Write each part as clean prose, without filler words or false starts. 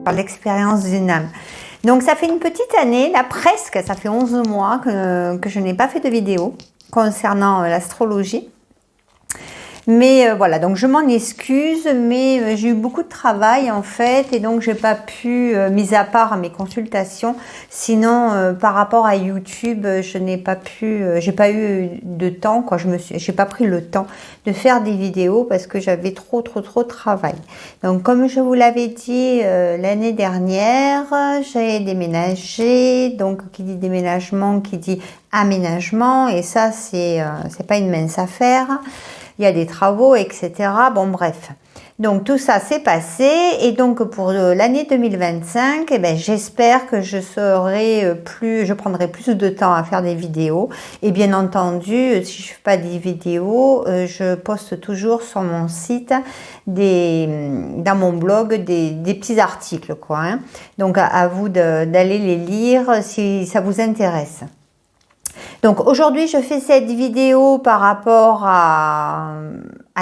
par l'expérience d'une âme. Donc ça fait une petite année, là presque, ça fait 11 mois que je n'ai pas fait de vidéo concernant l'astrologie. Mais voilà, donc je m'en excuse, mais j'ai eu beaucoup de travail en fait, et donc j'ai pas pu, mis à part mes consultations, sinon par rapport à YouTube, je n'ai pas pu, j'ai pas eu de temps, quoi. J'ai pas pris le temps de faire des vidéos parce que j'avais trop de travail. Donc comme je vous l'avais dit l'année dernière, j'ai déménagé, donc qui dit déménagement, qui dit aménagement, et ça c'est pas une mince affaire. Il y a des travaux, etc. Bon, bref. Donc, tout ça s'est passé. Et donc, pour l'année 2025, eh ben, j'espère que je prendrai plus de temps à faire des vidéos. Et bien entendu, si je ne fais pas des vidéos, je poste toujours sur mon site, dans mon blog, des petits articles, quoi. Hein. Donc, à vous d'aller les lire si ça vous intéresse. Donc aujourd'hui, je fais cette vidéo par rapport à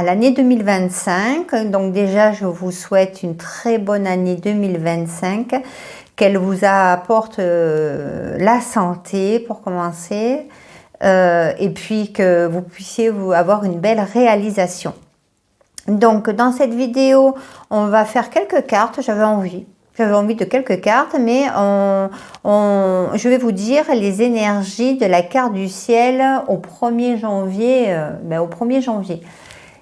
l'année 2025. Donc déjà, je vous souhaite une très bonne année 2025, qu'elle vous apporte la santé pour commencer, et puis que vous puissiez avoir une belle réalisation. Donc dans cette vidéo, on va faire quelques cartes, j'avais envie de quelques cartes, mais je vais vous dire les énergies de la carte du ciel au 1er janvier. Au 1er janvier.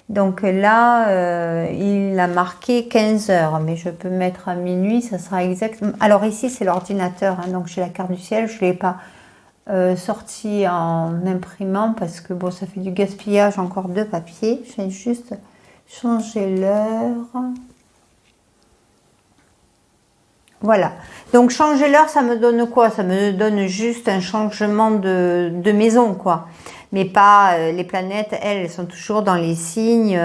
Donc là, il a marqué 15 heures, mais je peux mettre à minuit, ça sera exactement... Alors ici, c'est l'ordinateur, hein, donc j'ai la carte du ciel, je ne l'ai pas sortie en imprimant parce que bon, ça fait du gaspillage encore de papier. Je vais juste changer l'heure. Voilà, donc changer l'heure, ça me donne quoi? Ça me donne juste un changement de maison, quoi. Mais pas, les planètes, elles sont toujours dans les signes,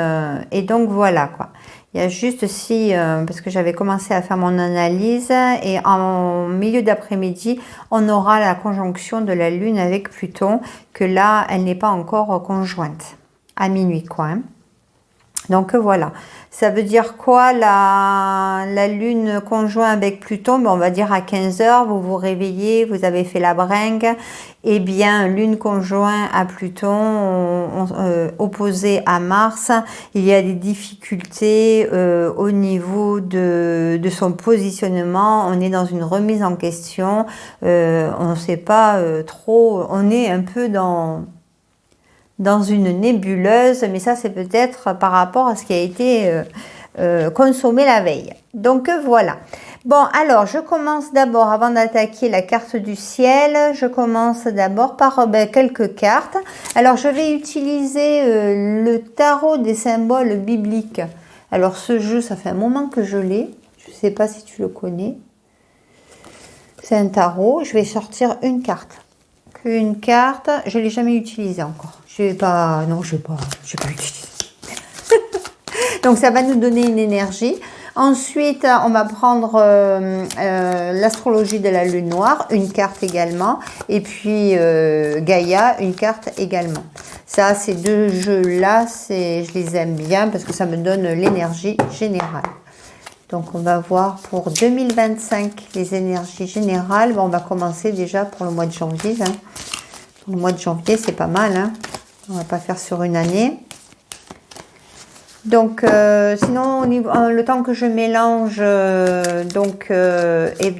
et donc voilà, quoi. Il y a juste parce que j'avais commencé à faire mon analyse, et en milieu d'après-midi, on aura la conjonction de la Lune avec Pluton, que là, elle n'est pas encore conjointe, à minuit, quoi. Hein. Donc voilà, ça veut dire quoi la Lune conjointe avec Pluton? On va dire à 15 heures, vous vous réveillez, vous avez fait la bringue. Eh bien, Lune conjointe à Pluton, opposée à Mars, il y a des difficultés au niveau de son positionnement. On est dans une remise en question, on ne sait pas trop, on est un peu dans une nébuleuse, mais ça c'est peut-être par rapport à ce qui a été consommé la veille. Donc voilà. Bon, alors je commence d'abord, avant d'attaquer la carte du ciel, je commence d'abord par quelques cartes. Alors je vais utiliser le tarot des symboles bibliques. Alors ce jeu, ça fait un moment que je l'ai. Je ne sais pas si tu le connais. C'est un tarot. Je vais sortir une carte. Une carte, je ne l'ai jamais utilisée encore. Je vais pas utiliser. Donc ça va nous donner une énergie. Ensuite, on va prendre l'astrologie de la lune noire, une carte également. Et puis Gaïa, une carte également. Ça, ces deux jeux-là, je les aime bien parce que ça me donne l'énergie générale. Donc, on va voir pour 2025 les énergies générales. Bon, on va commencer déjà pour le mois de janvier. Hein. Pour le mois de janvier, c'est pas mal. Hein. On va pas faire sur une année. Donc, sinon, le temps que je mélange, eh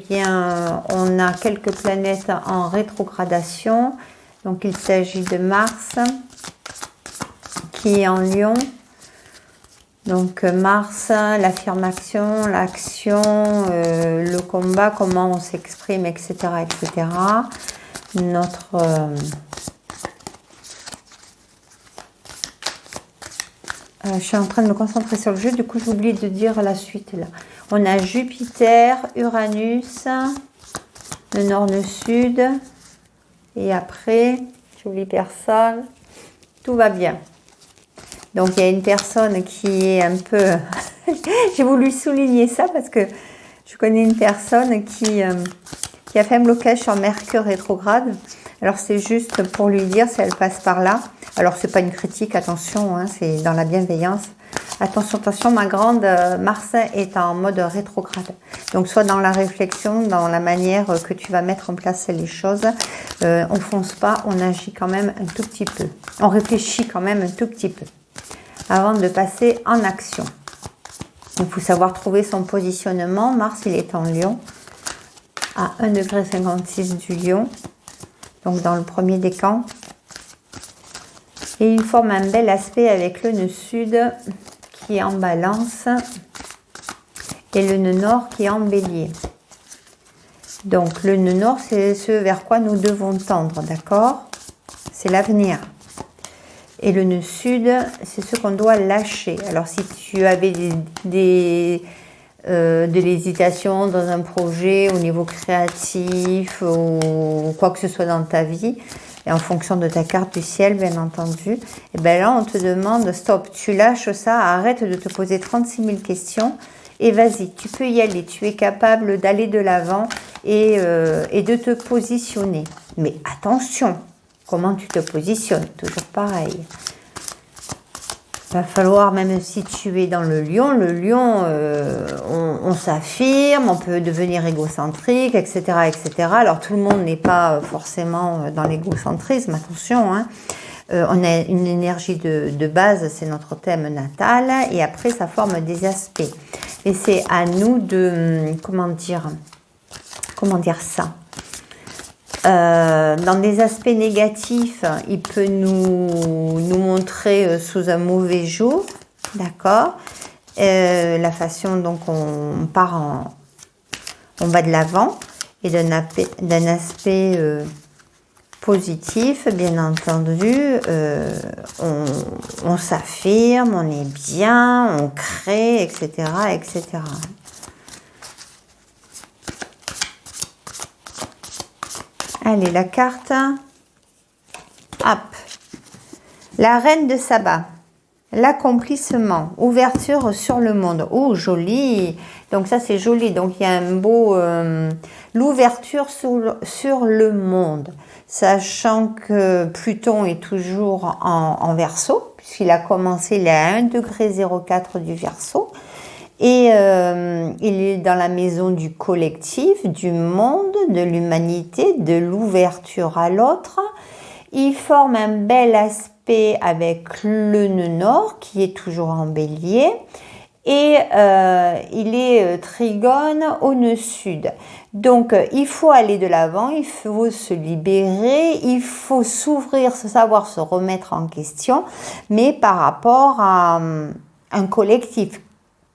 bien, on a quelques planètes en rétrogradation. Donc, il s'agit de Mars qui est en Lion. Donc Mars, l'affirmation, l'action, le combat, comment on s'exprime, etc., etc. Je suis en train de me concentrer sur le jeu, du coup j'oublie de dire la suite là. On a Jupiter, Uranus, le nord, le sud, et après, j'oublie personne, tout va bien. Donc, il y a une personne qui est un peu... J'ai voulu souligner ça parce que je connais une personne qui qui a fait un blocage sur Mercure rétrograde. Alors c'est juste pour lui dire si elle passe par là. Alors c'est pas une critique, attention, hein, c'est dans la bienveillance. Attention, attention, ma grande, Mars est en mode rétrograde. Donc soit dans la réflexion, dans la manière que tu vas mettre en place les choses, on fonce pas, on agit quand même un tout petit peu. On réfléchit quand même un tout petit peu avant de passer en action. Il faut savoir trouver son positionnement. Mars, il est en Lion, à 1,56 du Lion, donc dans le premier décan. Et il forme un bel aspect avec le nœud sud qui est en balance et le nœud nord qui est en bélier. Donc le nœud nord, c'est ce vers quoi nous devons tendre, d'accord? C'est l'avenir. Et le nœud sud, c'est ce qu'on doit lâcher. Alors si tu avais de l'hésitation dans un projet au niveau créatif ou quoi que ce soit dans ta vie, et en fonction de ta carte du ciel, bien entendu, et bien là, on te demande, stop, tu lâches ça, arrête de te poser 36 000 questions et vas-y, tu peux y aller, tu es capable d'aller de l'avant et de te positionner. Mais attention, comment tu te positionnes, toujours pareil. Il va falloir, même si tu es dans le lion, on s'affirme, on peut devenir égocentrique, etc., etc. Alors, tout le monde n'est pas forcément dans l'égocentrisme, attention, hein. On a une énergie de base, c'est notre thème natal, et après, ça forme des aspects. Et c'est à nous de, comment dire ça, dans des aspects négatifs, il peut nous montrer sous un mauvais jour, d'accord. La façon dont on va de l'avant, et d'un aspect positif, bien entendu, on s'affirme, on est bien, on crée, etc., etc. Allez, la carte. Hop. La reine de Saba. L'accomplissement. Ouverture sur le monde. Oh, joli. Donc ça, c'est joli. Donc il y a un beau... l'ouverture sur le monde. Sachant que Pluton est toujours en Verseau, puisqu'il a commencé, il est à 1,04 du Verseau. Et il est dans la maison du collectif, du monde, de l'humanité, de l'ouverture à l'autre. Il forme un bel aspect avec le nœud nord qui est toujours en bélier. Et il est trigone au nœud sud. Donc il faut aller de l'avant, il faut se libérer, il faut s'ouvrir, savoir se remettre en question, mais par rapport à un collectif.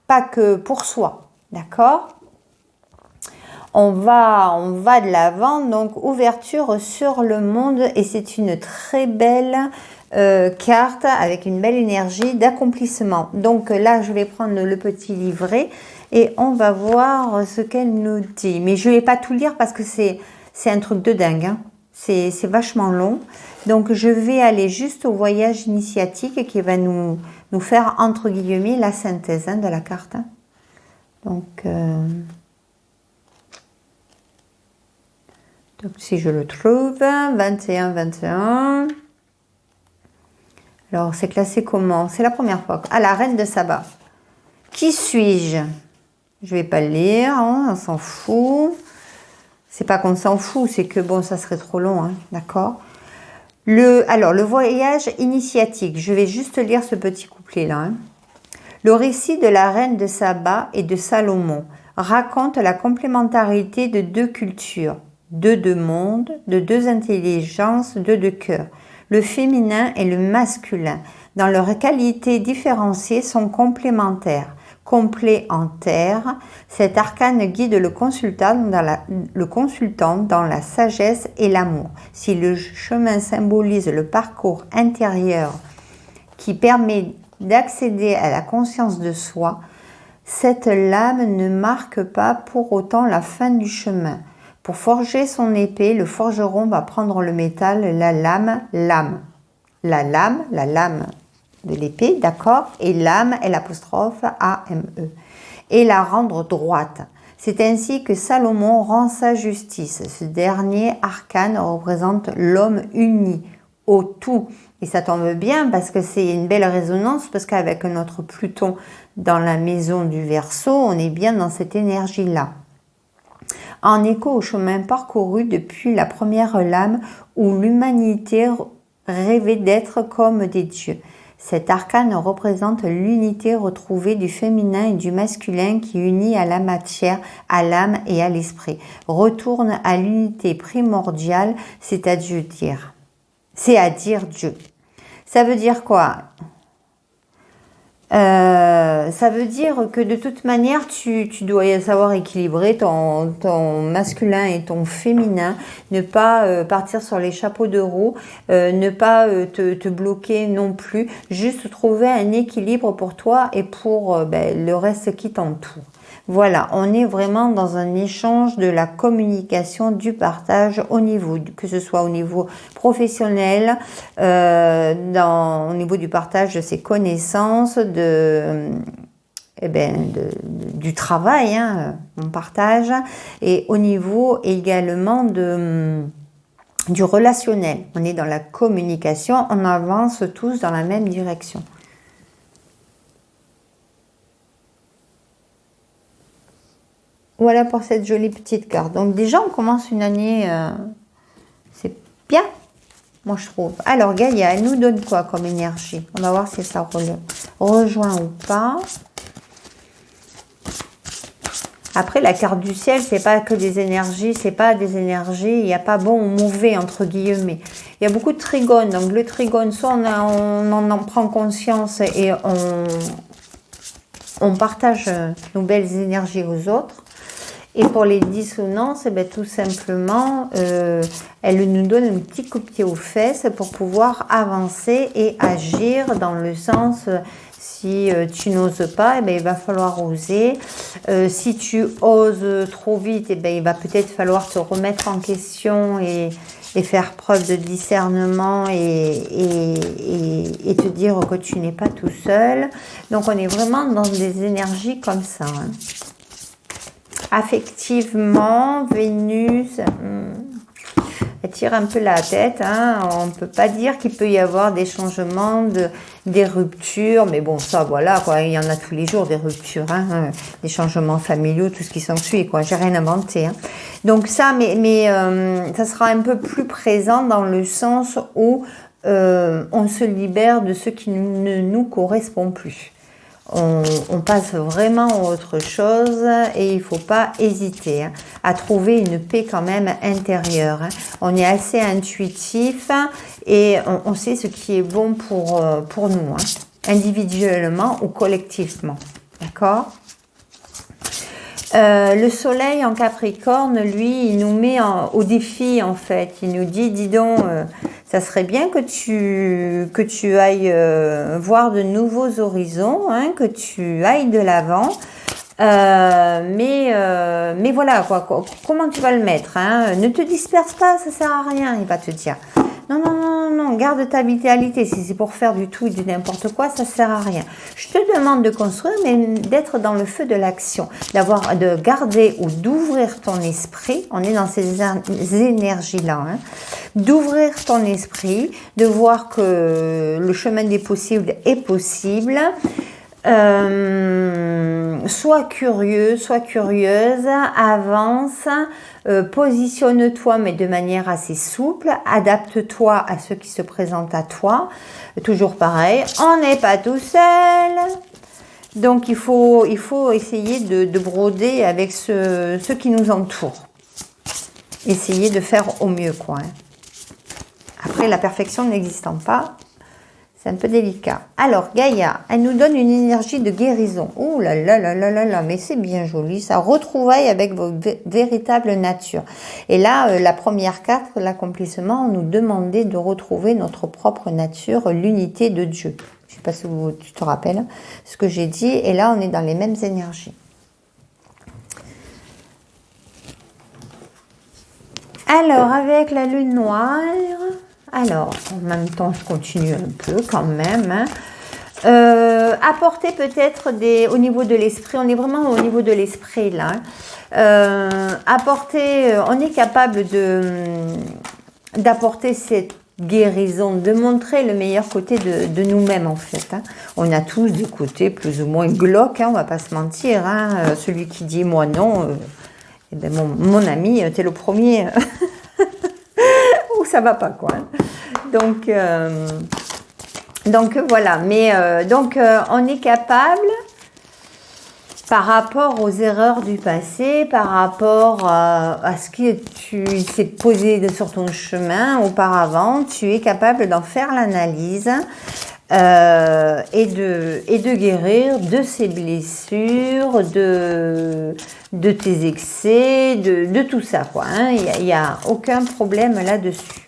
Pas que pour soi, d'accord? On va de l'avant, donc ouverture sur le monde, et c'est une très belle carte avec une belle énergie d'accomplissement. Donc là, je vais prendre le petit livret et on va voir ce qu'elle nous dit. Mais je ne vais pas tout lire parce que c'est un truc de dingue, hein. C'est vachement long. Donc je vais aller juste au voyage initiatique qui va nous faire, entre guillemets, la synthèse de la carte. Donc si je le trouve, 21-21. Alors, c'est classé comment? C'est la première fois. Ah, la reine de Saba. Qui suis-je? Je vais pas le lire, hein, on s'en fout. C'est pas qu'on s'en fout, c'est que bon, ça serait trop long, hein, d'accord? Alors, le voyage initiatique. Je vais juste lire ce petit couplet-là. Hein. Le récit de la reine de Saba et de Salomon raconte la complémentarité de deux cultures, de deux mondes, de deux intelligences, de deux cœurs. Le féminin et le masculin, dans leurs qualités différenciées, sont complémentaires. Complémentaires, cet arcane guide le consultant dans la sagesse et l'amour. Si le chemin symbolise le parcours intérieur qui permet d'accéder à la conscience de soi, cette lame ne marque pas pour autant la fin du chemin. Pour forger son épée, le forgeron va prendre le métal, la lame, la lame de l'épée, d'accord, et l'âme, L'apostrophe A-M-E, et la rendre droite. C'est ainsi que Salomon rend sa justice. Ce dernier arcane représente l'homme uni au tout. Et ça tombe bien parce que c'est une belle résonance, parce qu'avec notre Pluton dans la maison du Verseau, on est bien dans cette énergie-là. En écho au chemin parcouru depuis la première lame où l'humanité rêvait d'être comme des dieux. Cet arcane représente l'unité retrouvée du féminin et du masculin qui unit à la matière, à l'âme et à l'esprit. Retourne à l'unité primordiale, c'est-à-dire dire. C'est à dire Dieu. Ça veut dire quoi? Ça veut dire que de toute manière, tu dois savoir équilibrer ton masculin et ton féminin, ne pas partir sur les chapeaux de roue, ne pas te bloquer non plus, juste trouver un équilibre pour toi et pour le reste qui t'entoure. Voilà, on est vraiment dans un échange de la communication, du partage au niveau, que ce soit au niveau professionnel, au niveau du partage de ses connaissances, du travail, hein, on partage, et au niveau également du relationnel. On est dans la communication, on avance tous dans la même direction. Voilà pour cette jolie petite carte. Donc déjà, on commence une année, c'est bien, moi je trouve. Alors Gaïa, elle nous donne quoi comme énergie? On va voir si ça rejoint ou pas. Après, la carte du ciel, c'est pas que des énergies, c'est pas des énergies, il n'y a pas bon ou mauvais, entre guillemets. Il y a beaucoup de trigones. Donc le trigone, soit on en prend conscience et on partage nos belles énergies aux autres. Et pour les dissonances, tout simplement, elle nous donne un petit coup de pied aux fesses pour pouvoir avancer et agir dans le sens, si tu n'oses pas, il va falloir oser. Si tu oses trop vite, il va peut-être falloir te remettre en question et faire preuve de discernement et te dire que tu n'es pas tout seul. Donc on est vraiment dans des énergies comme ça, hein. Affectivement, Vénus, elle tire un peu la tête, hein. On ne peut pas dire qu'il peut y avoir des changements, des ruptures, mais bon, ça, voilà, quoi. Il y en a tous les jours, des ruptures, hein, des changements familiaux, tout ce qui s'ensuit, quoi. J'ai rien inventé, hein. Donc ça, mais ça sera un peu plus présent dans le sens où on se libère de ce qui ne nous correspond plus. On passe vraiment à autre chose et il ne faut pas hésiter, hein, à trouver une paix quand même intérieure, hein. On est assez intuitif et on sait ce qui est bon pour nous, hein, individuellement ou collectivement. D'accord ? Le soleil en Capricorne, lui, il nous met au défi en fait. Il nous dit, dis donc, ça serait bien que tu ailles voir de nouveaux horizons, hein, que tu ailles de l'avant. Mais voilà, quoi, comment tu vas le mettre, hein? Ne te disperse pas, ça sert à rien, il va te dire. Non, garde ta vitalité. Si c'est pour faire du tout et du n'importe quoi, ça sert à rien. Je te demande de construire, mais d'être dans le feu de l'action, de garder ou d'ouvrir ton esprit. On est dans ces énergies-là, hein. D'ouvrir ton esprit, de voir que le chemin des possibles est possible. Sois curieux, sois curieuse, avance, positionne-toi mais de manière assez souple, adapte-toi à ce qui se présente à toi, toujours pareil, on n'est pas tout seul, donc il faut essayer de broder avec ce qui nous entoure, essayer de faire au mieux, quoi, hein. Après, la perfection n'existant pas, c'est un peu délicat. Alors, Gaïa, elle nous donne une énergie de guérison. Ouh là là là là là là, mais c'est bien joli. Ça retrouvaille avec votre véritable nature. Et là, la première carte, l'accomplissement, nous demandait de retrouver notre propre nature, l'unité de Dieu. Je ne sais pas si tu te rappelles ce que j'ai dit. Et là, on est dans les mêmes énergies. Alors, avec la lune noire... Alors, en même temps, je continue un peu quand même, hein. Apporter peut-être au niveau de l'esprit, on est vraiment au niveau de l'esprit là. On est capable d'apporter cette guérison, de montrer le meilleur côté de nous-mêmes en fait. Hein. On a tous des côtés plus ou moins glauques, hein, on va pas se mentir. Hein. Celui qui dit moi non, eh ben mon ami, t'es le premier où ça va pas quoi. Hein. Donc voilà, mais on est capable, par rapport aux erreurs du passé, par rapport à ce que tu s'est posé sur ton chemin auparavant, tu es capable d'en faire l'analyse et de guérir de ces blessures, de tes excès, de tout ça quoi. Hein. Il y a aucun problème là-dessus.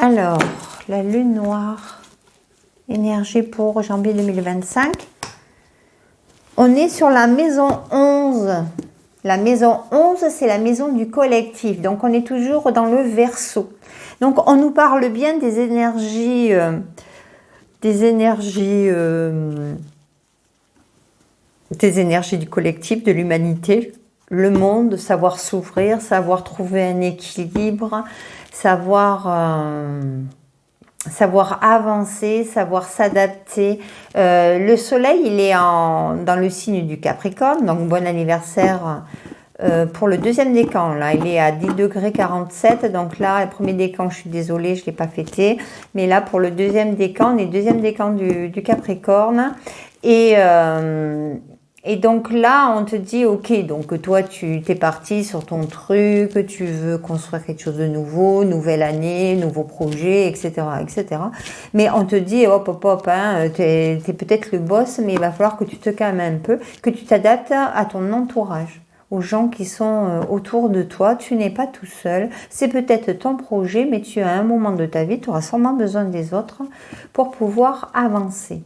Alors, la lune noire, énergie pour janvier 2025. On est sur la maison 11. La maison 11, c'est la maison du collectif. Donc, on est toujours dans le Verseau. Donc, on nous parle bien des énergies du collectif, de l'humanité, le monde, savoir s'ouvrir, savoir trouver un équilibre, savoir avancer, savoir s'adapter. Le soleil, il est dans le signe du Capricorne, donc bon anniversaire pour le deuxième décan. Là, il est à 10 degrés 47, donc là, le premier décan, je suis désolée, je ne l'ai pas fêté, mais là, pour le deuxième décan, les deuxième décan du Capricorne, et donc là, on te dit, ok, donc toi, tu t'es parti sur ton truc, tu veux construire quelque chose de nouveau, nouvelle année, nouveau projet, etc., etc. Mais on te dit, hop, hein, t'es peut-être le boss, mais il va falloir que tu te calmes un peu, que tu t'adaptes à ton entourage, aux gens qui sont autour de toi. Tu n'es pas tout seul. C'est peut-être ton projet, mais tu as un moment de ta vie, tu auras sûrement besoin des autres pour pouvoir avancer.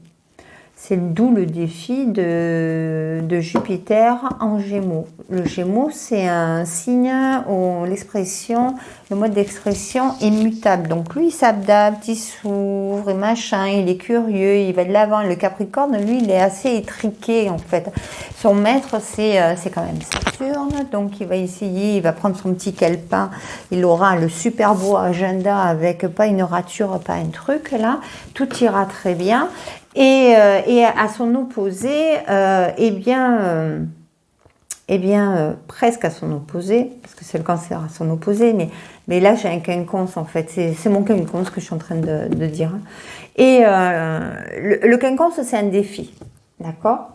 C'est d'où le défi de Jupiter en Gémeaux. Le Gémeaux, c'est un signe où le mode d'expression est mutable. Donc lui, il s'adapte, il s'ouvre, et machin, il est curieux, il va de l'avant. Le Capricorne, lui, il est assez étriqué en fait. Son maître, c'est quand même Saturne. Donc il va essayer, il va prendre son petit calepin. Il aura le super beau agenda avec pas une rature, pas un truc là. Tout ira très bien. Et à son opposé, presque à son opposé, parce que c'est le Cancer à son opposé, mais là j'ai un quinconce en fait, c'est mon quinconce que je suis en train de dire. Et le quinconce, c'est un défi, d'accord ?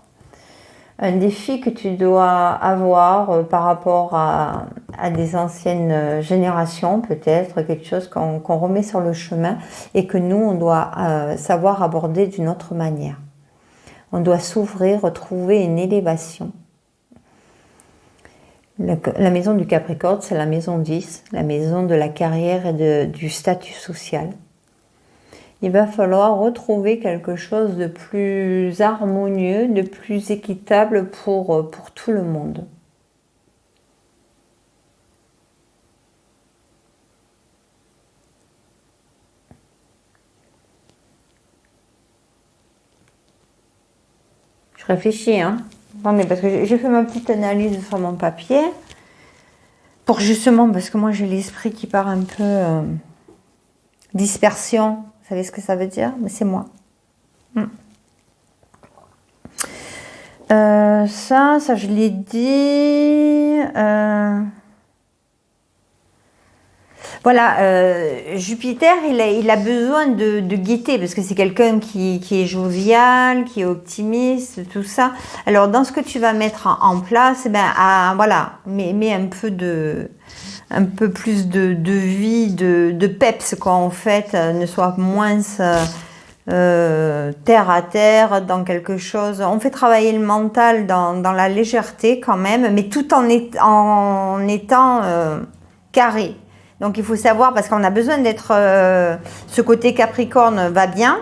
Un défi que tu dois avoir par rapport à des anciennes générations, peut-être, quelque chose qu'on remet sur le chemin et que nous, on doit savoir aborder d'une autre manière. On doit s'ouvrir, retrouver une élévation. La maison du Capricorne, c'est la maison 10, la maison de la carrière et du statut social. Il va falloir retrouver quelque chose de plus harmonieux, de plus équitable pour tout le monde. Je réfléchis, hein. Attendez, parce que j'ai fait ma petite analyse sur mon papier. Pour justement, parce que moi j'ai l'esprit qui part un peu dispersion. Vous savez ce que ça veut dire? Mais c'est moi. Ça je l'ai dit. Voilà, Jupiter, il a besoin de gaieté parce que c'est quelqu'un qui est jovial, qui est optimiste, tout ça. Alors, dans ce que tu vas mettre en place, voilà, mets un peu plus de vie, de peps, quoi, en fait, ne sois moins terre à terre dans quelque chose. On fait travailler le mental dans la légèreté quand même, mais tout en étant carré. Donc il faut savoir, parce qu'on a besoin d'être... ce côté Capricorne va bien,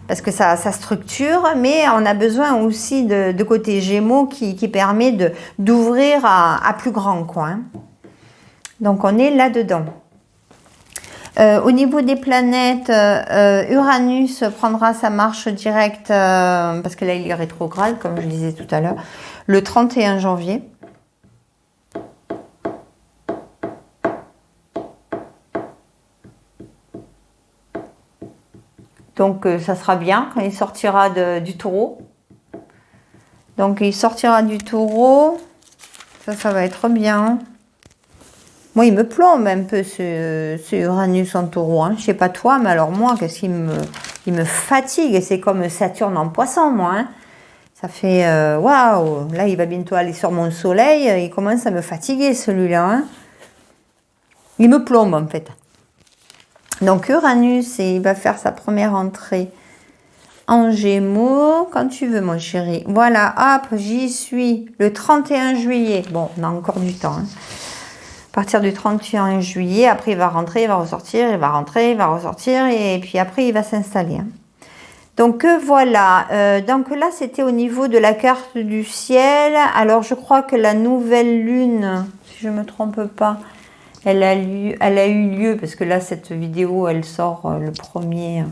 parce que ça structure, mais on a besoin aussi de côté Gémeaux qui permet d'ouvrir à plus grand, quoi. Hein. Donc on est là-dedans. Au niveau des planètes, Uranus prendra sa marche directe, parce que là il est rétrograde, comme je disais tout à l'heure, le 31 janvier. Donc ça sera bien quand il sortira du taureau. Donc il sortira du taureau, ça va être bien. Moi, il me plombe un peu ce Uranus en taureau. Hein. Je sais pas toi, mais alors moi, qu'est-ce qu'il me fatigue. C'est comme Saturne en poisson, moi. Hein. Ça fait waouh. Là, il va bientôt aller sur mon soleil. Il commence à me fatiguer, celui-là. Hein. Il me plombe, en fait. Donc, Uranus, il va faire sa première entrée en Gémeaux. Quand tu veux, mon chéri. Voilà, hop, j'y suis. Le 31 juillet. Bon, on a encore du temps. Hein. À partir du 31 juillet, après il va rentrer, il va ressortir, il va rentrer, il va ressortir, et puis après il va s'installer. Donc voilà, donc là c'était au niveau de la carte du ciel. Alors je crois que la nouvelle lune, si je ne me trompe pas, elle a eu lieu, parce que là cette vidéo elle sort le 1er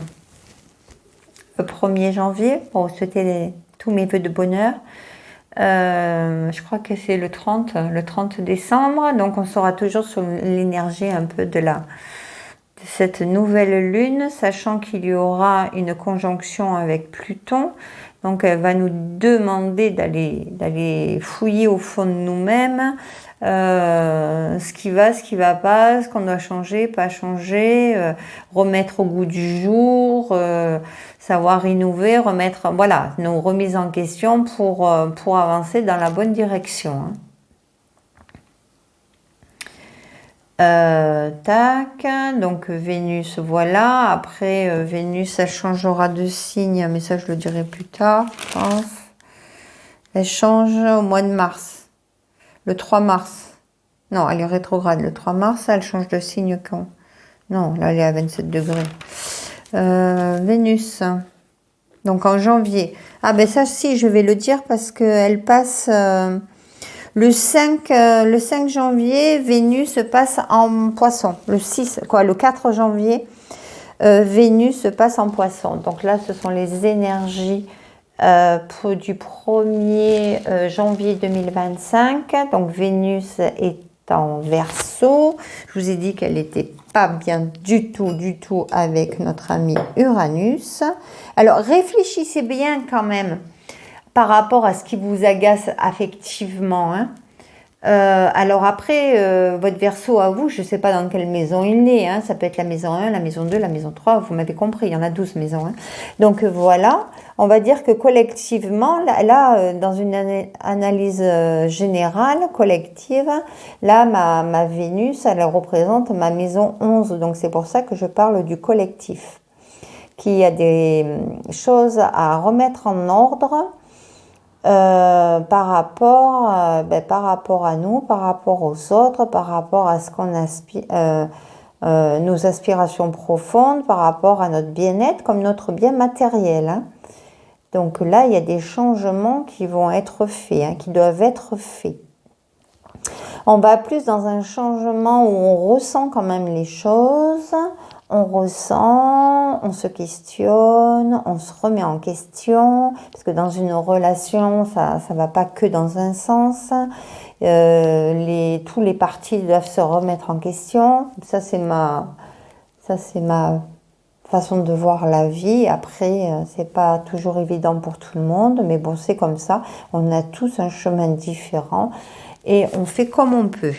janvier, pour souhaiter tous mes vœux de bonheur. Je crois que c'est le 30 décembre, donc on sera toujours sur l'énergie un peu de cette nouvelle lune, sachant qu'il y aura une conjonction avec Pluton, donc elle va nous demander d'aller fouiller au fond de nous-mêmes, ce qui va pas, ce qu'on doit changer, pas changer, remettre au goût du jour, savoir innover, remettre, voilà, nos remises en question pour avancer dans la bonne direction. Tac, donc Vénus, voilà. Après, Vénus, elle changera de signe, mais ça, je le dirai plus tard, je pense. Elle change au mois de mars, le 3 mars. Non, elle est rétrograde. Le 3 mars, elle change de signe quand? Non, là, elle est à 27 degrés. Vénus, donc en janvier. Ah ben ça, si, je vais le dire parce qu'elle passe... le 5 janvier, Vénus passe en poisson. Le 4 janvier, Vénus passe en poisson. Donc là, ce sont les énergies du 1er janvier 2025. Donc Vénus est en Verseau. Je vous ai dit qu'elle n'était pas bien du tout avec notre ami Uranus. Alors réfléchissez bien quand même par rapport à ce qui vous agace affectivement. Hein. Alors après, votre Verseau à vous, je ne sais pas dans quelle maison il est. Hein. Ça peut être la maison 1, la maison 2, la maison 3. Vous m'avez compris, il y en a 12 maisons. Hein. Donc voilà, on va dire que collectivement, là dans une analyse générale, collective, là, ma Vénus, elle représente ma maison 11. Donc c'est pour ça que je parle du collectif. Qu'il y a des choses à remettre en ordre. Par rapport à nous, par rapport aux autres, par rapport à ce qu'on aspire, nos aspirations profondes, par rapport à notre bien-être comme notre bien matériel. Hein. Donc là, il y a des changements qui vont être faits, hein, qui doivent être faits. On va plus dans un changement où on ressent quand même les choses, on ressent, on se questionne, on se remet en question, parce que dans une relation, ça va pas que dans un sens. Tous les parties doivent se remettre en question. Ça c'est ma façon de voir la vie. Après, c'est pas toujours évident pour tout le monde, mais bon, c'est comme ça. On a tous un chemin différent et on fait comme on peut.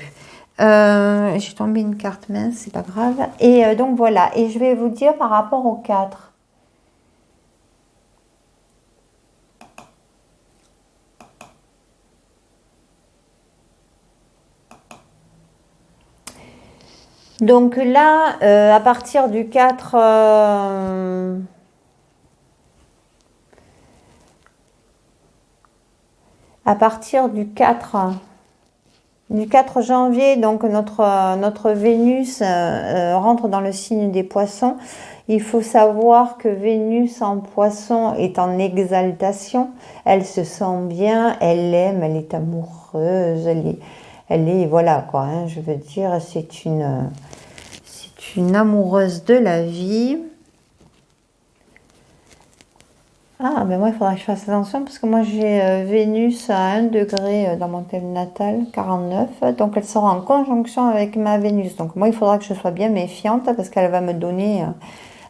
J'ai tombé une carte mince, c'est pas grave. Et donc voilà, et je vais vous dire par rapport aux 4. Donc là, à partir du 4, à partir du 4 Du 4 janvier, donc notre Vénus rentre dans le signe des poissons. Il faut savoir que Vénus en poisson est en exaltation. Elle se sent bien, elle aime, elle est amoureuse, elle est voilà quoi. Hein, je veux dire, c'est une amoureuse de la vie. Ah, mais moi, il faudra que je fasse attention parce que moi, j'ai Vénus à 1 degré dans mon thème natal, 49. Donc, elle sera en conjonction avec ma Vénus. Donc, moi, il faudra que je sois bien méfiante parce qu'elle va me donner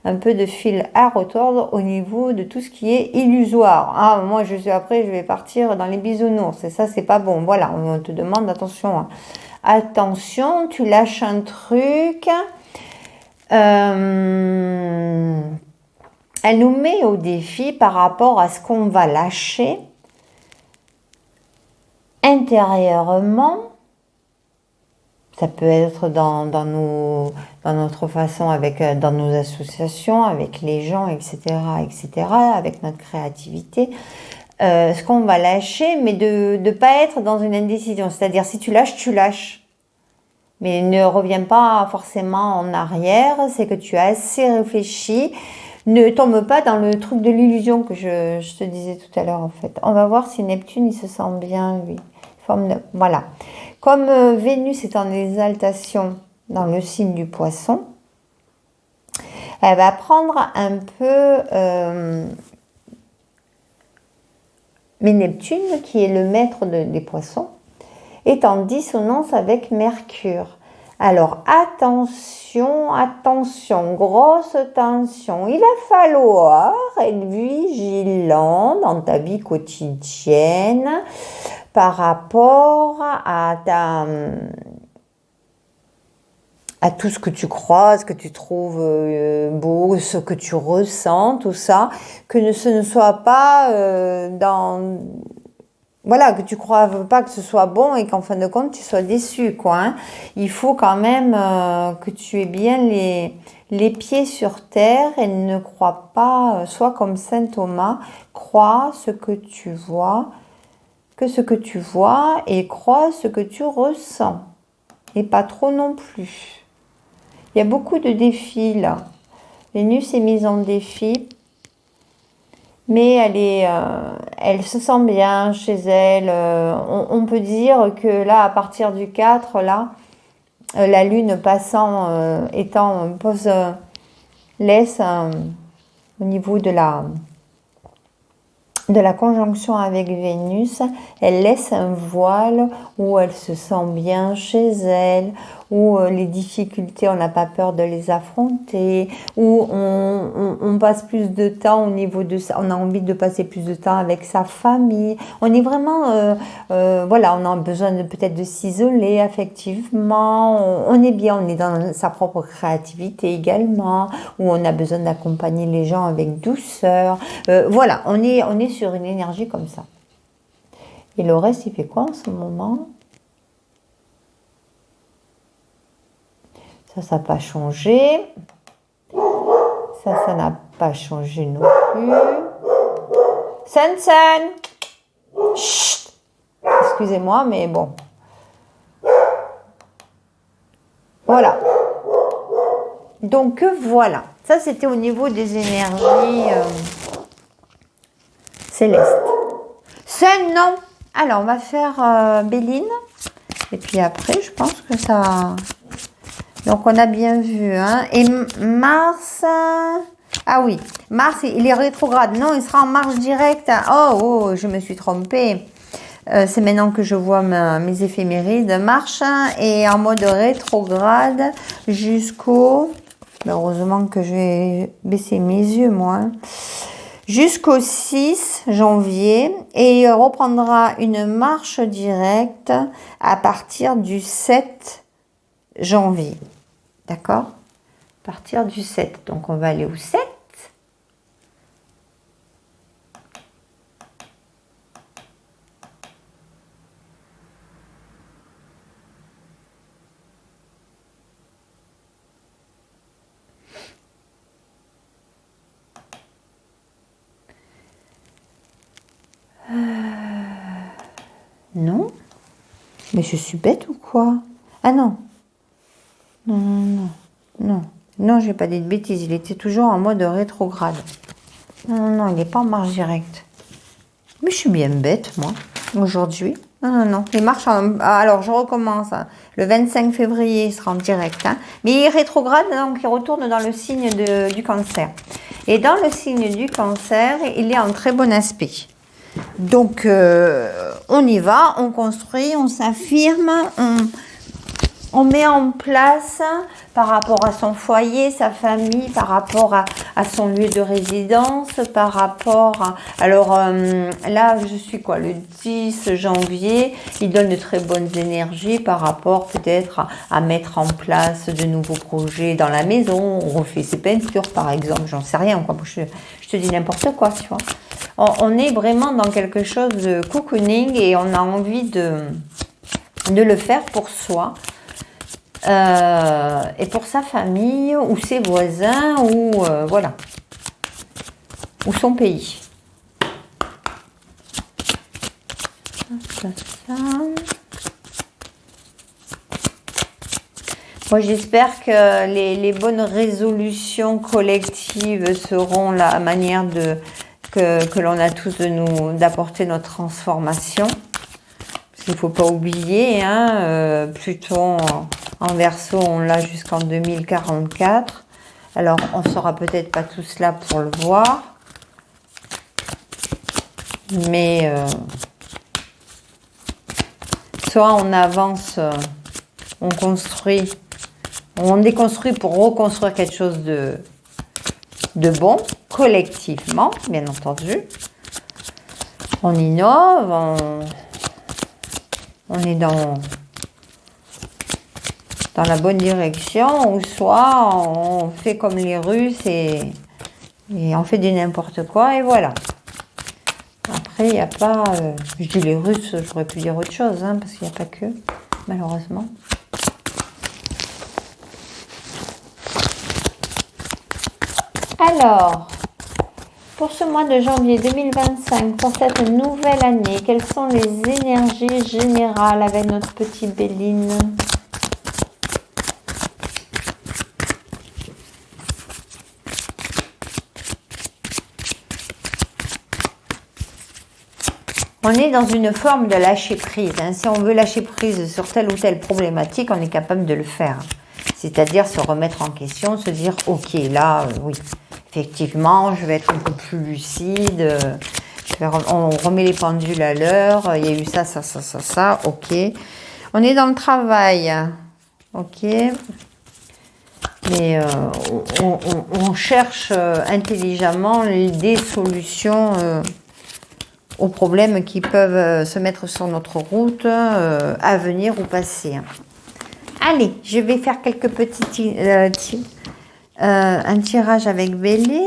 un peu de fil à retordre au niveau de tout ce qui est illusoire. Ah, moi, je vais partir dans les bisounours. Et ça, c'est pas bon. Voilà, on te demande attention. Hein. Attention, tu lâches un truc. Elle nous met au défi par rapport à ce qu'on va lâcher intérieurement. Ça peut être dans notre façon, dans nos associations, avec les gens, etc., avec notre créativité. Ce qu'on va lâcher, mais de ne pas être dans une indécision. C'est-à-dire, si tu lâches, tu lâches. Mais ne reviens pas forcément en arrière, c'est que tu as assez réfléchi. Ne tombe pas dans le truc de l'illusion que je te disais tout à l'heure en fait. On va voir si Neptune il se sent bien lui. Voilà. Comme Vénus est en exaltation dans le signe du poisson, elle va prendre un peu... mais Neptune, qui est le maître des poissons, est en dissonance avec Mercure. Alors attention, attention, grosse tension. Il va falloir être vigilant dans ta vie quotidienne par rapport à tout ce que tu crois, ce que tu trouves beau, ce que tu ressens, tout ça, que ce ne soit pas voilà, que tu ne crois pas que ce soit bon et qu'en fin de compte, tu sois déçu, quoi. Hein. Il faut quand même que tu aies bien les pieds sur terre et ne crois pas, sois comme saint Thomas, crois ce que tu vois, et crois ce que tu ressens. Et pas trop non plus. Il y a beaucoup de défis là. Vénus est mise en défi. Mais elle se sent bien chez elle. On peut dire que là, à partir du 4, là, la lune passant, laisse au niveau de la conjonction avec Vénus, elle laisse un voile où elle se sent bien chez elle, où les difficultés, on n'a pas peur de les affronter, où on passe plus de temps au niveau de ça, on a envie de passer plus de temps avec sa famille. On est vraiment, voilà, on a besoin peut-être de s'isoler affectivement. On est bien, on est dans sa propre créativité également, où on a besoin d'accompagner les gens avec douceur. Voilà, on est sur une énergie comme ça. Et le reste, il fait quoi en ce moment? Ça n'a pas changé. Ça n'a pas changé non plus. Sun. Chut. Excusez-moi, mais bon. Voilà. Donc voilà. Ça, c'était au niveau des énergies célestes. Sun, non. Alors, on va faire Béline. Et puis après, je pense que ça... Donc, on a bien vu. Hein. Et Mars... Ah oui, Mars, il est rétrograde. Non, il sera en marche directe. Oh, je me suis trompée. C'est maintenant que je vois mes éphémérides. Mars est en mode rétrograde jusqu'au... Heureusement que je vais baisser mes yeux, moi. Jusqu'au 6 janvier. Et il reprendra une marche directe à partir du 7 janvier. D'accord? À partir du 7. Donc, on va aller au 7. Non. Mais je suis bête ou quoi? Ah non. Non, non, non. Non, non, j'ai pas dit de bêtises. Il était toujours en mode rétrograde. Non, non, non, il n'est pas en marche directe. Mais je suis bien bête, moi, aujourd'hui. Non, non, non. Il marche en... Alors, je recommence. Hein. Le 25 février, il sera en direct. Hein. Mais il est rétrograde, donc il retourne dans le signe du cancer. Et dans le signe du cancer, il est en très bon aspect. Donc, on y va, on construit, on s'affirme, on met en place par rapport à son foyer, sa famille, par rapport à son lieu de résidence, par rapport à... Alors là, je suis quoi, le 10 janvier, il donne de très bonnes énergies par rapport peut-être à mettre en place de nouveaux projets dans la maison. On refait ses peintures par exemple, j'en sais rien, quoi. Je te dis n'importe quoi, tu vois. On est vraiment dans quelque chose de cocooning et on a envie de le faire pour soi. Et pour sa famille, ou ses voisins, ou voilà, ou son pays. Ça. Moi, j'espère que les bonnes résolutions collectives seront la manière que l'on a tous d'apporter notre transformation. Il ne faut pas oublier, hein, Pluton en Verseau, on l'a jusqu'en 2044. Alors, on ne sera peut-être pas tous là pour le voir. Mais soit on avance, on construit, on déconstruit pour reconstruire quelque chose de bon, collectivement, bien entendu. On innove, on est dans la bonne direction, ou soit on fait comme les Russes et on fait du n'importe quoi, et voilà. Après, il n'y a pas... je dis les Russes, j'aurais pu dire autre chose, hein, parce qu'il n'y a pas que, malheureusement. Alors, pour ce mois de janvier 2025, pour cette nouvelle année, quelles sont les énergies générales avec notre petite Béline ? On est dans une forme de lâcher prise. Hein. Si on veut lâcher prise sur telle ou telle problématique, on est capable de le faire. C'est-à-dire se remettre en question, se dire, ok, là, oui, effectivement, je vais être un peu plus lucide. On remet les pendules à l'heure. Il y a eu ça, ça, ça, ça, ça. Ok. On est dans le travail. Ok. Mais on cherche intelligemment des solutions aux problèmes qui peuvent se mettre sur notre route à venir ou passer. Allez, je vais faire quelques petits un tirage avec Béline.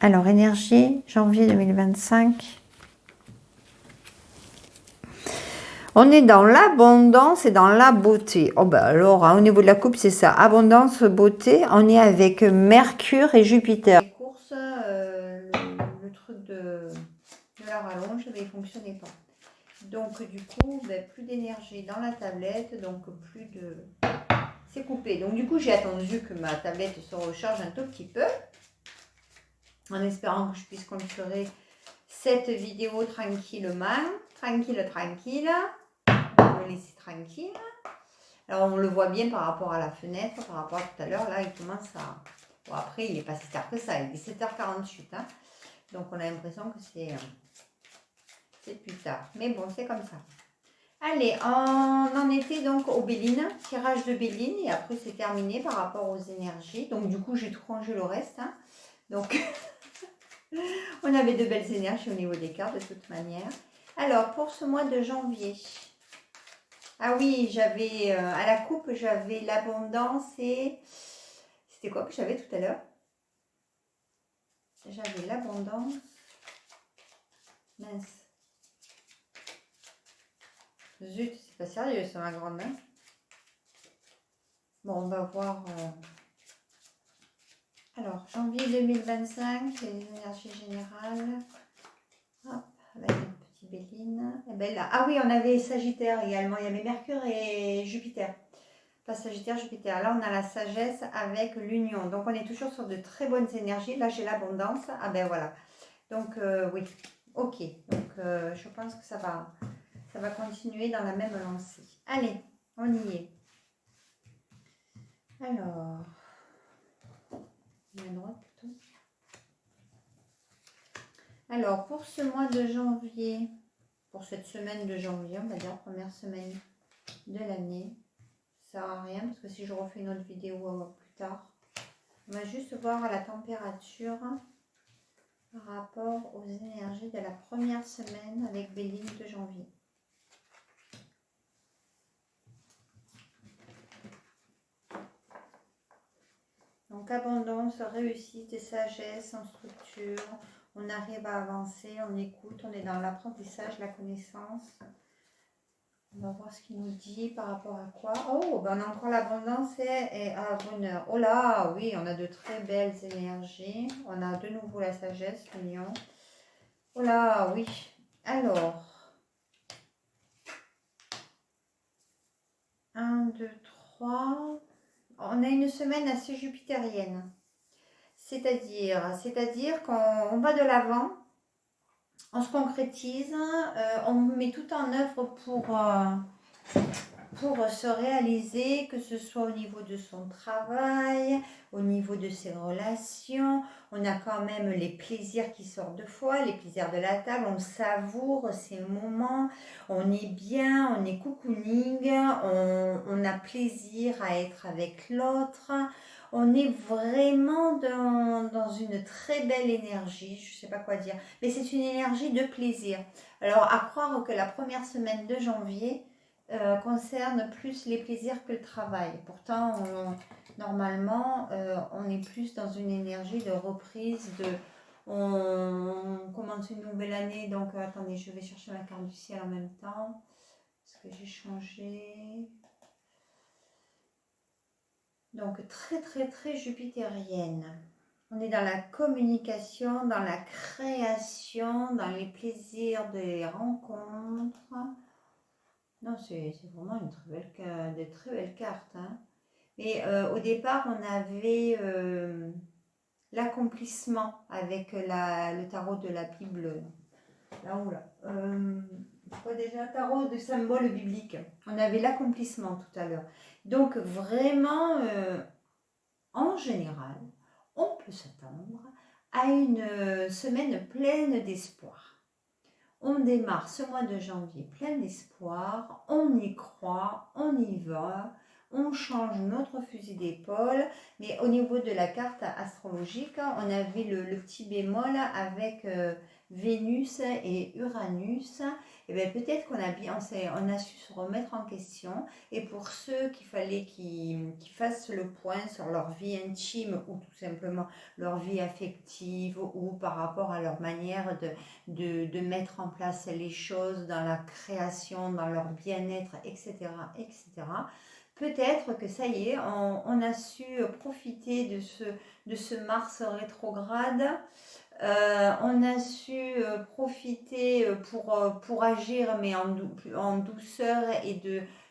Alors, énergie, janvier 2025. On est dans l'abondance et dans la beauté. Oh ben alors, hein, au niveau de la coupe, c'est ça. Abondance, beauté. On est avec Mercure et Jupiter. Les courses, le truc de la rallonge, mais il ne fonctionnait pas. Donc, du coup, ben, plus d'énergie dans la tablette. Donc, plus de... C'est coupé. Donc, du coup, j'ai attendu que ma tablette se recharge un tout petit peu. En espérant que je puisse clôturer cette vidéo tranquillement. Tranquille. On va le laisser tranquille. Alors, on le voit bien par rapport à la fenêtre, par rapport à tout à l'heure. Là, il commence à... Bon, après, il n'est pas si tard que ça. Il est 7h48. Hein. Donc, on a l'impression que c'est plus tard. Mais bon, c'est comme ça. Allez, on en était donc au Béline. Tirage de Béline. Et après, c'est terminé par rapport aux énergies. Donc, du coup, j'ai tout rangé le reste. Hein. Donc, on avait de belles énergies au niveau des cartes, de toute manière. Alors, pour ce mois de janvier... Ah oui, j'avais à la coupe, j'avais l'abondance et... C'était quoi que j'avais tout à l'heure? J'avais l'abondance. Mince. Zut, c'est pas sérieux ça, ma grande main. Bon, on va voir... Alors, janvier 2025, les énergies générales. Hop, avec une petite béline. Et ben là, ah oui, on avait Sagittaire également. Il y avait Mercure et Jupiter. Pas Sagittaire, Jupiter. Là, on a la sagesse avec l'union. Donc, on est toujours sur de très bonnes énergies. Là, j'ai l'abondance. Ah ben voilà. Donc, oui. Ok. Donc, je pense que ça va continuer dans la même lancée. Allez, on y est. Alors, la droite plutôt. Alors, pour ce mois de janvier, pour cette semaine de janvier, on va dire première semaine de l'année, ça sert à rien parce que si je refais une autre vidéo plus tard, on va juste voir la température par rapport aux énergies de la première semaine avec Béline de janvier. Donc abondance, réussite et sagesse en structure. On arrive à avancer, on écoute, on est dans l'apprentissage, la connaissance. On va voir ce qu'il nous dit par rapport à quoi. Oh, ben on a encore l'abondance et à bonheur. Oh là, oui, on a de très belles énergies. On a de nouveau la sagesse, l'union. Oh là, oui. Alors, 1, 2, 3. On a une semaine assez jupitérienne. C'est-à-dire qu'on va de l'avant, on se concrétise, on met tout en œuvre pour se réaliser, que ce soit au niveau de son travail, au niveau de ses relations. On a quand même les plaisirs qui sortent de fois, les plaisirs de la table, on savoure ces moments, on est bien, on est cocooning, on a plaisir à être avec l'autre. On est vraiment dans une très belle énergie, je ne sais pas quoi dire, mais c'est une énergie de plaisir. Alors, à croire que la première semaine de janvier concerne plus les plaisirs que le travail. Pourtant, normalement, on est plus dans une énergie de reprise, on commence une nouvelle année, donc attendez, je vais chercher ma carte du ciel en même temps, parce que j'ai changé. Donc très très très jupitérienne. On est dans la communication, dans la création, dans les plaisirs des rencontres. Non, c'est vraiment une de très belles cartes. Hein. Et au départ, on avait l'accomplissement avec le tarot de la Bible. Là-haut, là. Quoi déjà, tarot de symboles bibliques. On avait l'accomplissement tout à l'heure. Donc vraiment, en général, on peut s'attendre à une semaine pleine d'espoir. On démarre ce mois de janvier plein d'espoir, on y croit, on y va, on change notre fusil d'épaule, mais au niveau de la carte astrologique, on avait le petit bémol avec Vénus et Uranus. Et bien peut-être qu'on a su se remettre en question, et pour ceux qu'il fallait qu'ils fassent le point sur leur vie intime ou tout simplement leur vie affective ou par rapport à leur manière de mettre en place les choses dans la création, dans leur bien-être, etc., etc. Peut-être que ça y est, on a su profiter de ce Mars rétrograde. On a su profiter pour agir, mais en douceur et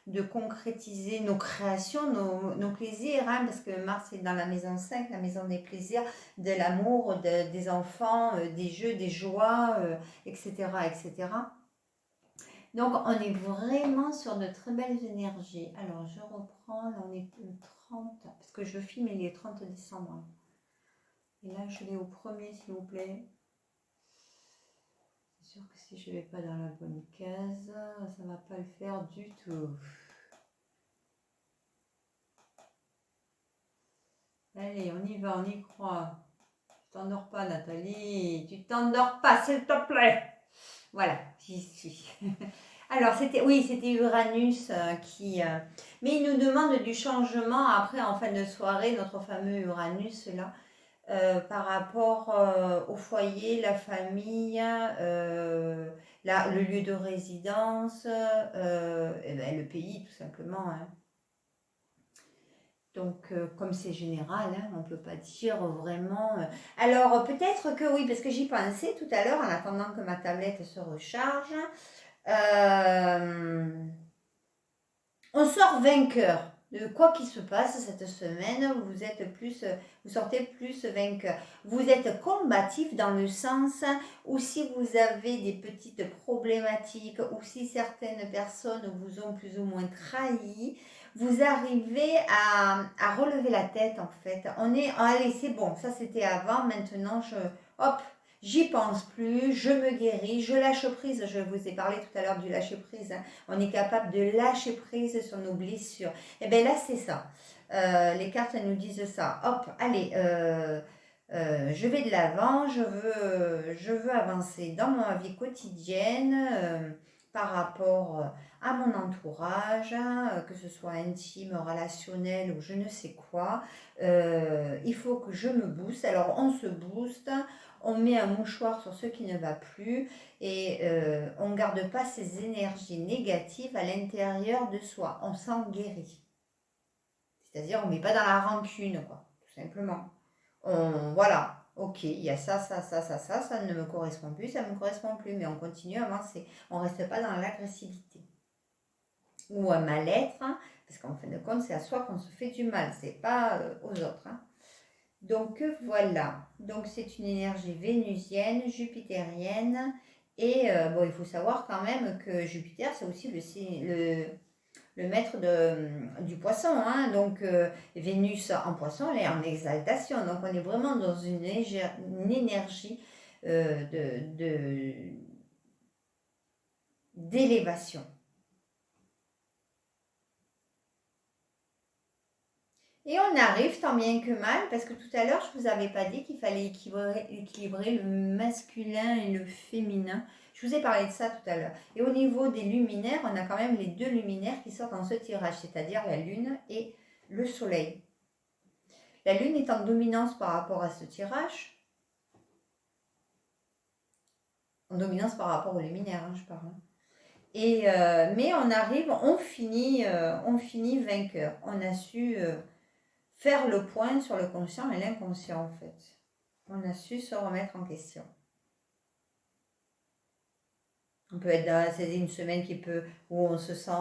de concrétiser nos créations, nos plaisirs, hein, parce que Mars est dans la maison 5, la maison des plaisirs, de l'amour, des enfants, des jeux, des joies, etc., etc. Donc, on est vraiment sur de très belles énergies. Alors, je reprends, là, on est le 30, parce que je filme, il est 30 décembre. Et là, je vais au premier, s'il vous plaît. C'est sûr que si je ne vais pas dans la bonne case, ça ne va pas le faire du tout. Allez, on y va, on y croit. Tu t'endors pas, Nathalie. Tu t'endors pas, s'il te plaît. Voilà, j'y suis. Alors, c'était Uranus qui... mais il nous demande du changement après, en fin de soirée, notre fameux Uranus, là, par rapport au foyer, la famille, le lieu de résidence, et ben, le pays, tout simplement. Hein. Donc, comme c'est général, hein, on ne peut pas dire vraiment... Alors, peut-être que oui, parce que j'y pensais tout à l'heure, en attendant que ma tablette se recharge. On sort vainqueur. De quoi qu'il se passe cette semaine, vous sortez plus vainqueur. Vous êtes combatif dans le sens où si vous avez des petites problématiques ou si certaines personnes vous ont plus ou moins trahi, vous arrivez à relever la tête en fait. Allez, c'est bon, ça c'était avant, maintenant hop, j'y pense plus, je me guéris, je lâche prise. Je vous ai parlé tout à l'heure du lâcher prise. Hein. On est capable de lâcher prise sur nos blessures. Et bien là, c'est ça. Les cartes nous disent ça. Hop, allez, je vais de l'avant, je veux avancer dans ma vie quotidienne par rapport à mon entourage, que ce soit intime, relationnel ou je ne sais quoi. Il faut que je me booste. Alors, on se booste. On met un mouchoir sur ce qui ne va plus et on ne garde pas ces énergies négatives à l'intérieur de soi. On s'en guérit. C'est-à-dire, on ne met pas dans la rancune, quoi, tout simplement. Voilà, ok, il y a ça ne me correspond plus, ça ne me correspond plus, mais on continue à avancer. On ne reste pas dans l'agressivité ou un mal-être, hein, parce qu'en fin de compte, c'est à soi qu'on se fait du mal, c'est pas aux autres. Hein. Donc voilà, donc c'est une énergie vénusienne, jupitérienne, et bon, il faut savoir quand même que Jupiter, c'est aussi le maître du poisson, hein, donc Vénus en poisson, elle est en exaltation, donc on est vraiment dans une énergie d'élévation. Et on arrive tant bien que mal, parce que tout à l'heure, je ne vous avais pas dit qu'il fallait équilibrer le masculin et le féminin. Je vous ai parlé de ça tout à l'heure. Et au niveau des luminaires, on a quand même les deux luminaires qui sortent dans ce tirage, c'est-à-dire la Lune et le Soleil. La Lune est en dominance par rapport à ce tirage. En dominance par rapport aux luminaires, hein, je parle. Et, mais on arrive, on finit vainqueur. On a su... faire le point sur le conscient et l'inconscient en fait. On a su se remettre en question. On peut être c'est une semaine où on se sent,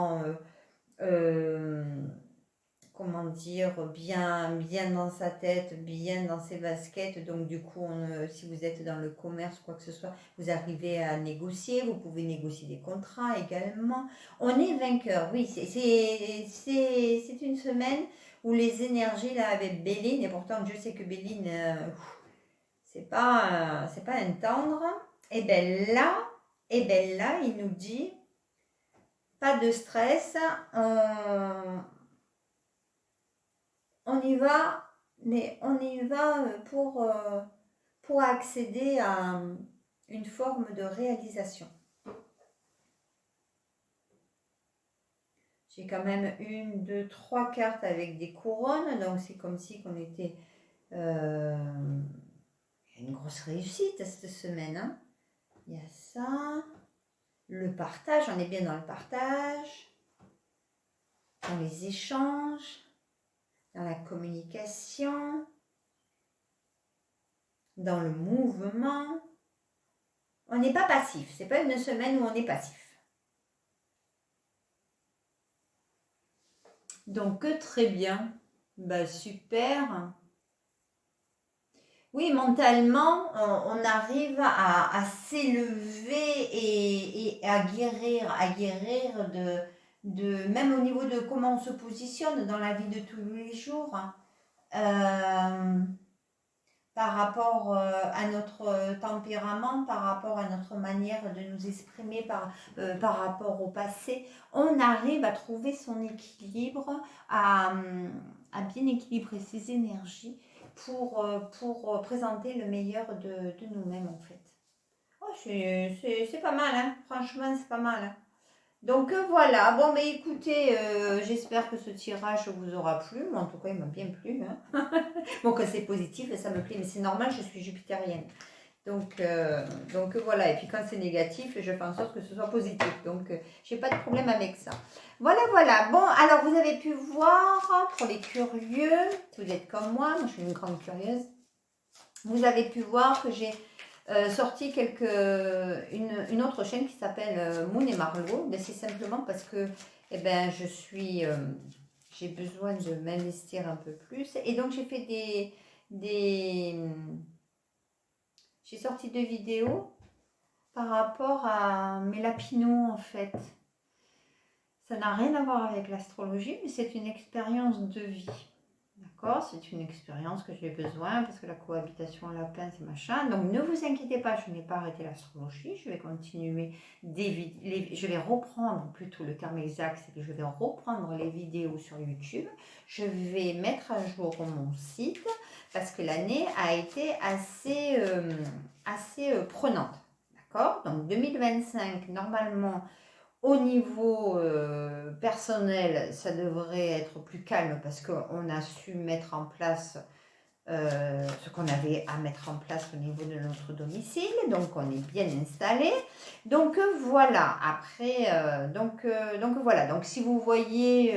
comment dire, bien dans sa tête, bien dans ses baskets. Donc du coup, si vous êtes dans le commerce, quoi que ce soit, vous arrivez à négocier. Vous pouvez négocier des contrats également. On est vainqueur, oui. C'est une semaine où les énergies là avec Béline, et pourtant Dieu sait que Béline, c'est pas un tendre. Et bien là, il nous dit pas de stress, on y va, mais on y va pour accéder à une forme de réalisation. J'ai quand même 1, 2, 3 cartes avec des couronnes, donc c'est comme si on était une grosse réussite cette semaine. Hein. Il y a ça, le partage, on est bien dans le partage, dans les échanges, dans la communication, dans le mouvement. On n'est pas passif, c'est pas une semaine où on est passif. Donc très bien, bah super. Oui, mentalement, on arrive à s'élever et à guérir même au niveau de comment on se positionne dans la vie de tous les jours. Par rapport à notre tempérament, par rapport à notre manière de nous exprimer, par rapport au passé, on arrive à trouver son équilibre, à bien équilibrer ses énergies pour présenter le meilleur de nous-mêmes en fait. Oh, c'est pas mal, hein. Franchement c'est pas mal. Hein. Donc voilà, bon mais écoutez, j'espère que ce tirage vous aura plu, moi en tout cas il m'a bien plu. Hein. Bon que c'est positif et ça me plaît, mais c'est normal, je suis jupitérienne. Donc voilà, et puis quand c'est négatif, je fais en sorte que ce soit positif. Donc j'ai pas de problème avec ça. Voilà, voilà. Bon, alors vous avez pu voir, pour les curieux, si vous êtes comme moi je suis une grande curieuse, vous avez pu voir que j'ai sorti une autre chaîne qui s'appelle Moon et Marlowe. C'est simplement parce que eh ben, j'ai besoin de m'investir un peu plus. Et donc j'ai fait j'ai sorti 2 vidéos par rapport à mes lapinons en fait. Ça n'a rien à voir avec l'astrologie, mais c'est une expérience de vie. D'accord, c'est une expérience que j'ai besoin parce que la cohabitation lapin, c'est machin. Donc ne vous inquiétez pas, je n'ai pas arrêté l'astrologie. Je vais continuer je vais reprendre, plutôt le terme exact, c'est que je vais reprendre les vidéos sur YouTube. Je vais mettre à jour mon site parce que l'année a été assez prenante. D'accord, donc 2025, normalement, au niveau personnel, ça devrait être plus calme parce qu'on a su mettre en place ce qu'on avait à mettre en place au niveau de notre domicile. Donc, on est bien installé. Donc, voilà. Après, donc voilà. Donc, si vous voyez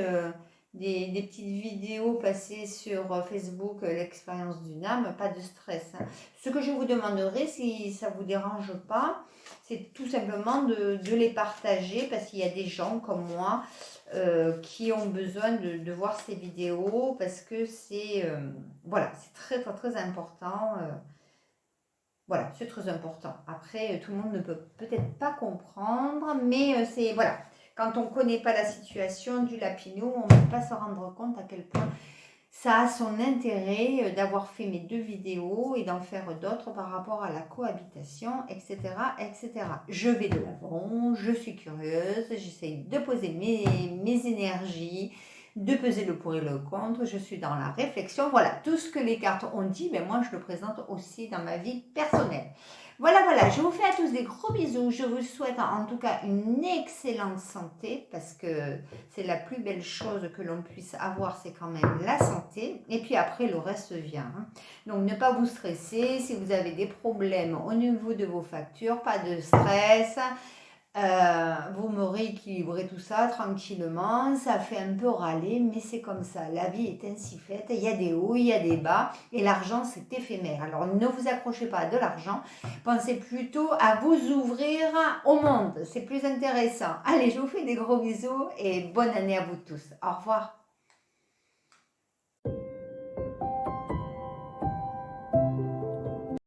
des petites vidéos passer sur Facebook, l'expérience d'une âme, pas de stress. Hein. Ce que je vous demanderai, si ça ne vous dérange pas, c'est tout simplement de les partager parce qu'il y a des gens comme moi qui ont besoin de voir ces vidéos parce que c'est voilà, c'est très très très important. Voilà, c'est très important. Après, tout le monde ne peut peut-être pas comprendre, mais c'est voilà. Quand on ne connaît pas la situation du lapinou, on ne peut pas se rendre compte à quel point ça a son intérêt d'avoir fait mes 2 vidéos et d'en faire d'autres par rapport à la cohabitation, etc., etc. Je vais de l'avant, je suis curieuse, j'essaye de poser mes énergies, de peser le pour et le contre, je suis dans la réflexion. Voilà, tout ce que les cartes ont dit, mais moi je le présente aussi dans ma vie personnelle. Voilà, voilà, je vous fais à tous des gros bisous. Je vous souhaite en tout cas une excellente santé parce que c'est la plus belle chose que l'on puisse avoir, c'est quand même la santé. Et puis après, le reste vient. Hein. Donc, ne pas vous stresser. Si vous avez des problèmes au niveau de vos factures, pas de stress. Vous me rééquilibrez tout ça tranquillement, ça fait un peu râler, mais c'est comme ça, la vie est ainsi faite, il y a des hauts, il y a des bas, et l'argent c'est éphémère. Alors ne vous accrochez pas à de l'argent, pensez plutôt à vous ouvrir au monde, c'est plus intéressant. Allez, je vous fais des gros bisous et bonne année à vous tous. Au revoir.